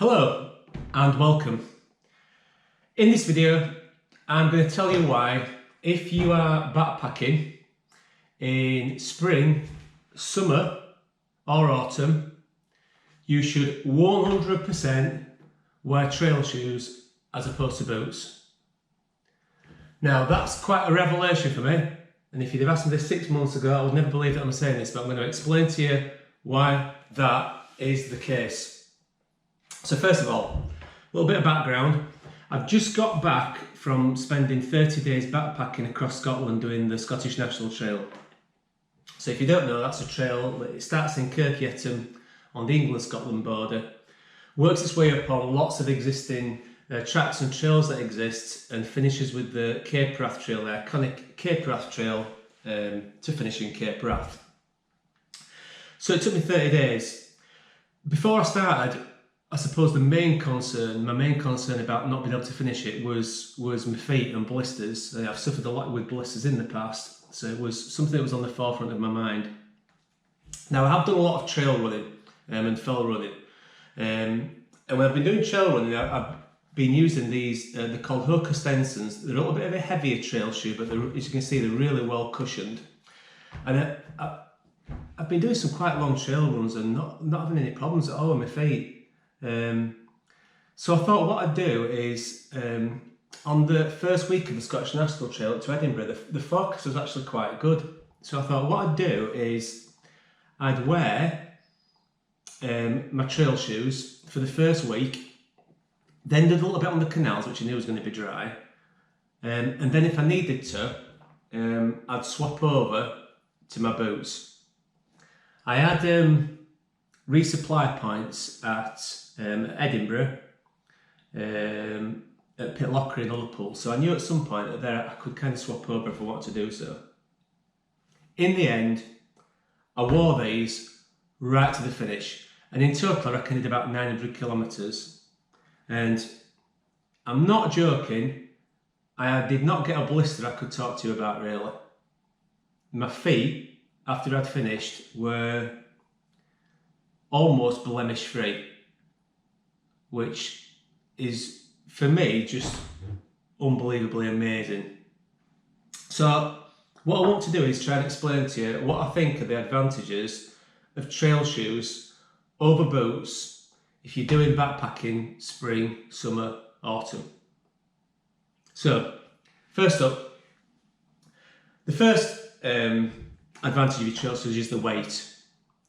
Hello and welcome. In this video I'm going to tell you why, if you are backpacking in spring, summer or autumn, you should 100% wear trail shoes as opposed to boots. Now that's quite a revelation for me, and if you'd have asked me this 6 months ago I would never believe that I'm saying this, but I'm going to explain to you why that is the case. So first of all, a little bit of background. I've just got back from spending 30 days backpacking across Scotland doing the Scottish National Trail. So if you don't know, that's a trail that it starts in Kirkieton on the England-Scotland border, works its way up on lots of existing tracks and trails that exist, and finishes with the Cape Wrath Trail, the iconic Cape Wrath Trail, to finish in Cape Wrath. So it took me 30 days. Before I started, I suppose my main concern about not being able to finish it was my feet and blisters. I've suffered a lot with blisters in the past, so it was something that was on the forefront of my mind. Now I have done a lot of trail running and fell running, and when I've been doing trail running, I've been using these, they're called Hoka Stensons. They're a little bit of a heavier trail shoe, but as you can see, they're really well cushioned. And I've been doing some quite long trail runs and not having any problems at all with my feet. So I thought what I'd do is, on the first week of the Scottish National Trail to Edinburgh, the focus was actually quite good. So I thought what I'd do is I'd wear my trail shoes for the first week, then do a little bit on the canals, which I knew was going to be dry, and then if I needed to, I'd swap over to my boots. I had resupply points at Edinburgh, at Pitlochry and Liverpool, so I knew at some point that there I could kind of swap over if I wanted to do so. In the end, I wore these right to the finish, and in total I reckon I did about 900 kilometres, and I'm not joking, I did not get a blister I could talk to you about really. My feet, after I'd finished, were almost blemish free, which is for me just unbelievably amazing. So what I want to do is try and explain to you what I think are the advantages of trail shoes over boots if you're doing backpacking spring, summer, autumn. So first up, the first advantage of your trail shoes is the weight.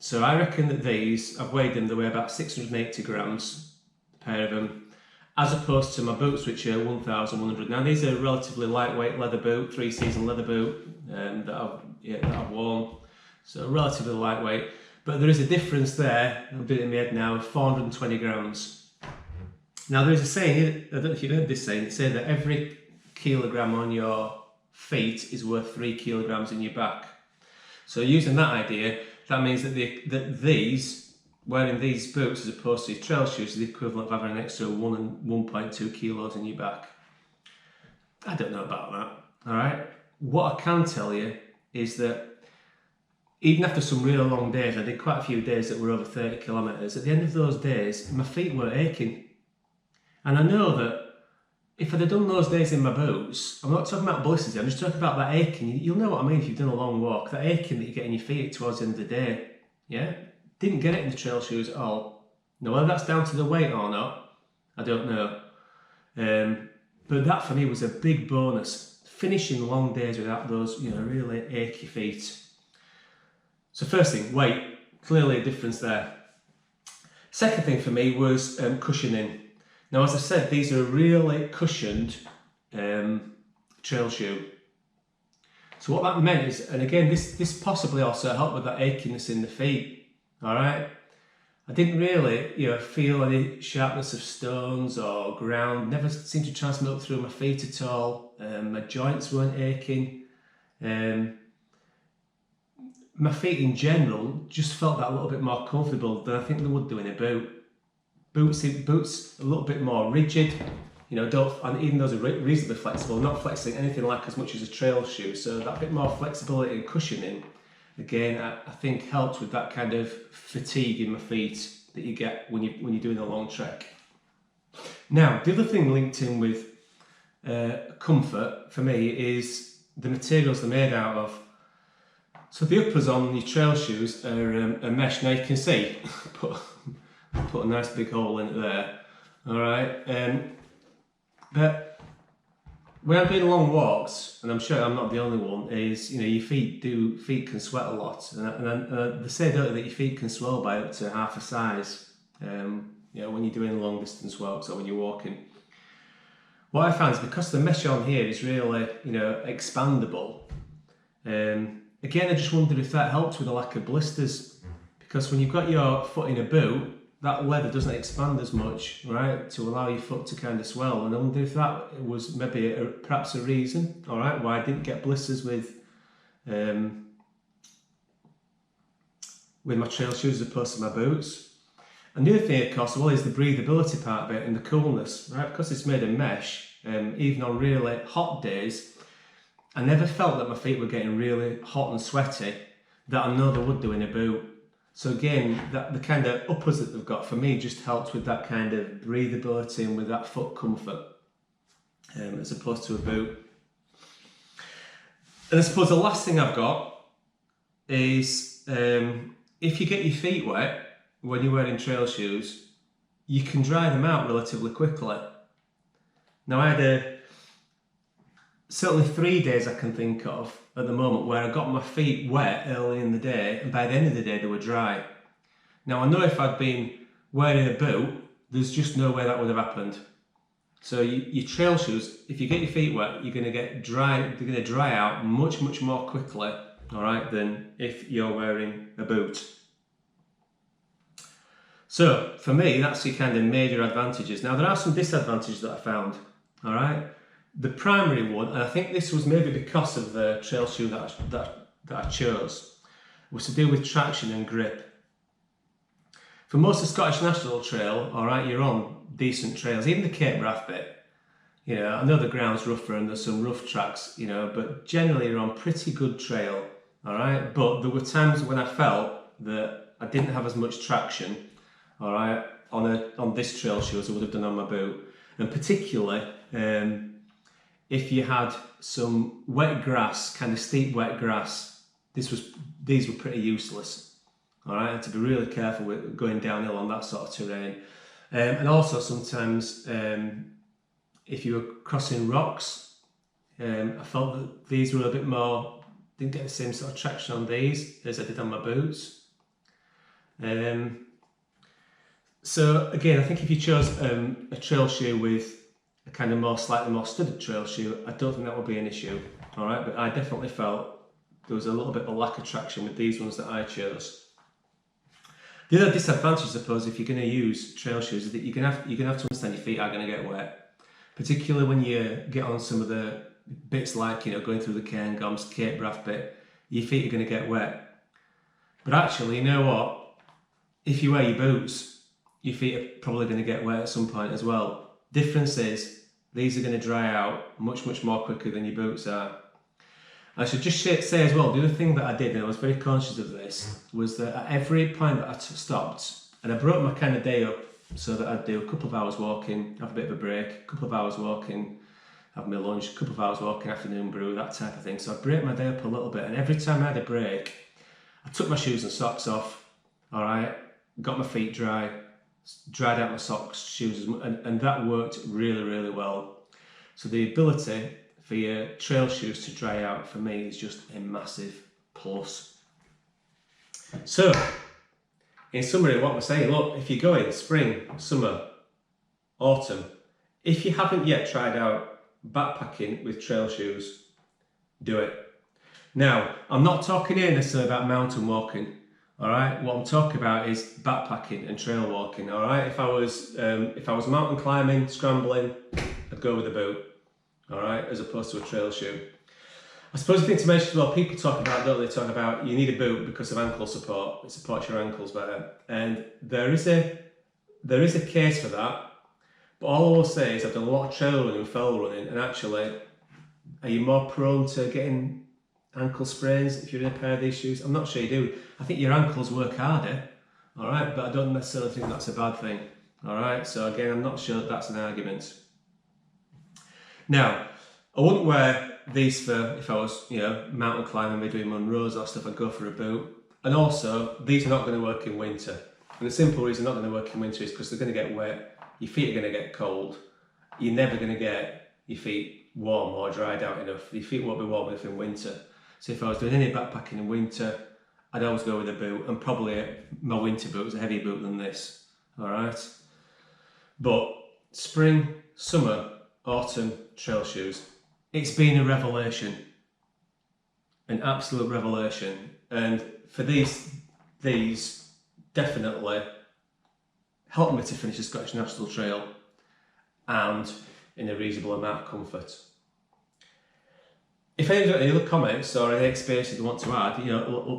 So I reckon that these, I've weighed them, they weigh about 680 grams, a pair of them, as opposed to my boots, which are 1,100. Now these are a relatively lightweight leather boot, 3-season leather boot that I've worn, so relatively lightweight. But there is a difference there, I'm doing it in my head now, of 420 grams. Now there is a saying, I don't know if you've heard this saying, it says that every kilogram on your feet is worth 3 kilograms in your back. So using that idea, that means that wearing these boots as opposed to trail shoes is the equivalent of having an extra 1 and 1.2 kilos in your back. I don't know about that, all right? What I can tell you is that even after some real long days, I did quite a few days that were over 30 kilometres, at the end of those days, my feet were aching. And I know that if I'd have done those days in my boots, I'm not talking about blisters, I'm just talking about that aching. You'll know what I mean if you've done a long walk, that aching that you get in your feet towards the end of the day. Yeah? Didn't get it in the trail shoes at all. Now whether that's down to the weight or not, I don't know. But that for me was a big bonus. Finishing long days without those, really achy feet. So first thing, weight. Clearly a difference there. Second thing for me was cushioning. Now, as I said, these are a really cushioned trail shoe. So what that meant is, and again, this possibly also helped with that achiness in the feet. All right, I didn't really, feel any sharpness of stones or ground. Never seemed to transmit up through my feet at all. My joints weren't aching. My feet in general just felt that a little bit more comfortable than I think they would do in a boot. Boots a little bit more rigid, and even those are reasonably flexible, not flexing anything like as much as a trail shoe. So that bit more flexibility and cushioning, again, I think helped with that kind of fatigue in my feet that you get when you're doing a long trek. Now, the other thing linked in with comfort for me is the materials they're made out of. So the uppers on your trail shoes are a mesh. Now you can see, put a nice big hole in it there. All right, but when I'm doing long walks, and I'm sure I'm not the only one, is your feet can sweat a lot, and they say don't they, that your feet can swell by up to half a size. When you're doing long distance walks or when you're walking. What I found is because the mesh on here is really expandable. Again, I just wondered if that helps with the lack of blisters, because when you've got your foot in a boot, that leather doesn't expand as much, right, to allow your foot to kind of swell. And I wonder if that was maybe perhaps a reason, all right, why I didn't get blisters with my trail shoes as opposed to my boots. And the other thing, of course, is the breathability part of it and the coolness, right? Because it's made of mesh, even on really hot days, I never felt that my feet were getting really hot and sweaty that I know they would do in a boot. So again, the kind of uppers that they've got for me just helps with that kind of breathability and with that foot comfort, as opposed to a boot. And I suppose the last thing I've got is if you get your feet wet when you're wearing trail shoes, you can dry them out relatively quickly. Now I had certainly 3 days I can think of at the moment where I got my feet wet early in the day, and by the end of the day they were dry. Now I know if I'd been wearing a boot, there's just no way that would have happened. So your trail shoes, if you get your feet wet, you're going to get dry. They're going to dry out much more quickly, all right, than if you're wearing a boot. So for me, that's your kind of major advantages. Now there are some disadvantages that I found, all right. The primary one, and I think this was maybe because of the trail shoe that I chose, was to do with traction and grip. For most of Scottish National Trail, all right, you're on decent trails, even the Cape Wrath bit. I know the ground's rougher and there's some rough tracks, but generally you're on pretty good trail, all right. But there were times when I felt that I didn't have as much traction, all right, on this trail shoe as I would have done on my boot, and particularly if you had some wet grass, kind of steep wet grass, these were pretty useless. All right, I had to be really careful with going downhill on that sort of terrain, and also sometimes if you were crossing rocks, I felt that these were a bit more. Didn't get the same sort of traction on these as I did on my boots. So again, I think if you chose a trail shoe with a kind of slightly more studded trail shoe, I don't think that would be an issue, all right? But I definitely felt there was a little bit of a lack of traction with these ones that I chose. The other disadvantage, I suppose, if you're going to use trail shoes is that you're going to have to understand your feet are going to get wet, particularly when you get on some of the bits like, going through the Cairngorms, Cape Wrath bit, your feet are going to get wet. But actually, you know what? If you wear your boots, your feet are probably going to get wet at some point as well. Difference is, these are going to dry out much more quicker than your boots are. I should just say as well, the other thing that I did, and I was very conscious of this, was that at every point that I stopped, and I broke my kind of day up so that I'd do a couple of hours walking, have a bit of a break, a couple of hours walking, have my lunch, a couple of hours walking, afternoon brew, that type of thing. So I'd break my day up a little bit, and every time I had a break, I took my shoes and socks off, all right, got my feet dry, dried out my socks, shoes, and that worked really well. So the ability for your trail shoes to dry out for me is just a massive plus. So, in summary, what we're saying, look, if you're going spring, summer, autumn, if you haven't yet tried out backpacking with trail shoes, do it. Now, I'm not talking here necessarily about mountain walking. All right, what I'm talking about is backpacking and trail walking. All right, if I was mountain climbing, scrambling, I'd go with a boot. All right, as opposed to a trail shoe. I suppose the thing to mention as well, people talk about, don't they, talk about you need a boot because of ankle support. It supports your ankles better, and there is a case for that. But all I will say is I've done a lot of trail running and fell running, and actually, are you more prone to getting ankle sprains if you're in a pair of these shoes? I'm not sure you do. I think your ankles work harder, all right, but I don't necessarily think that's a bad thing. All right, so again, I'm not sure that that's an argument. Now, I wouldn't wear these for if I was, mountain climbing, maybe doing Munros or stuff. I'd go for a boot. And also, these are not going to work in winter. And the simple reason they're not going to work in winter is because they're going to get wet. Your feet are going to get cold. You're never going to get your feet warm or dried out enough. Your feet won't be warm enough in winter. So if I was doing any backpacking in winter, I'd always go with a boot, and probably my winter boot is a heavier boot than this. All right. But spring, summer, autumn trail shoes, it's been a revelation, an absolute revelation. And for these definitely helped me to finish the Scottish National Trail and in a reasonable amount of comfort. If anyone's got any other comments or any experiences you want to add,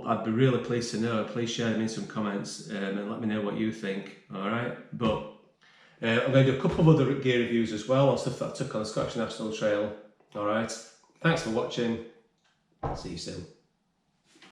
I'd be really pleased to know. Please share them in some comments and let me know what you think. All right, but I'm going to do a couple of other gear reviews as well on stuff that I took on the Scottish National Trail. All right, thanks for watching. See you soon.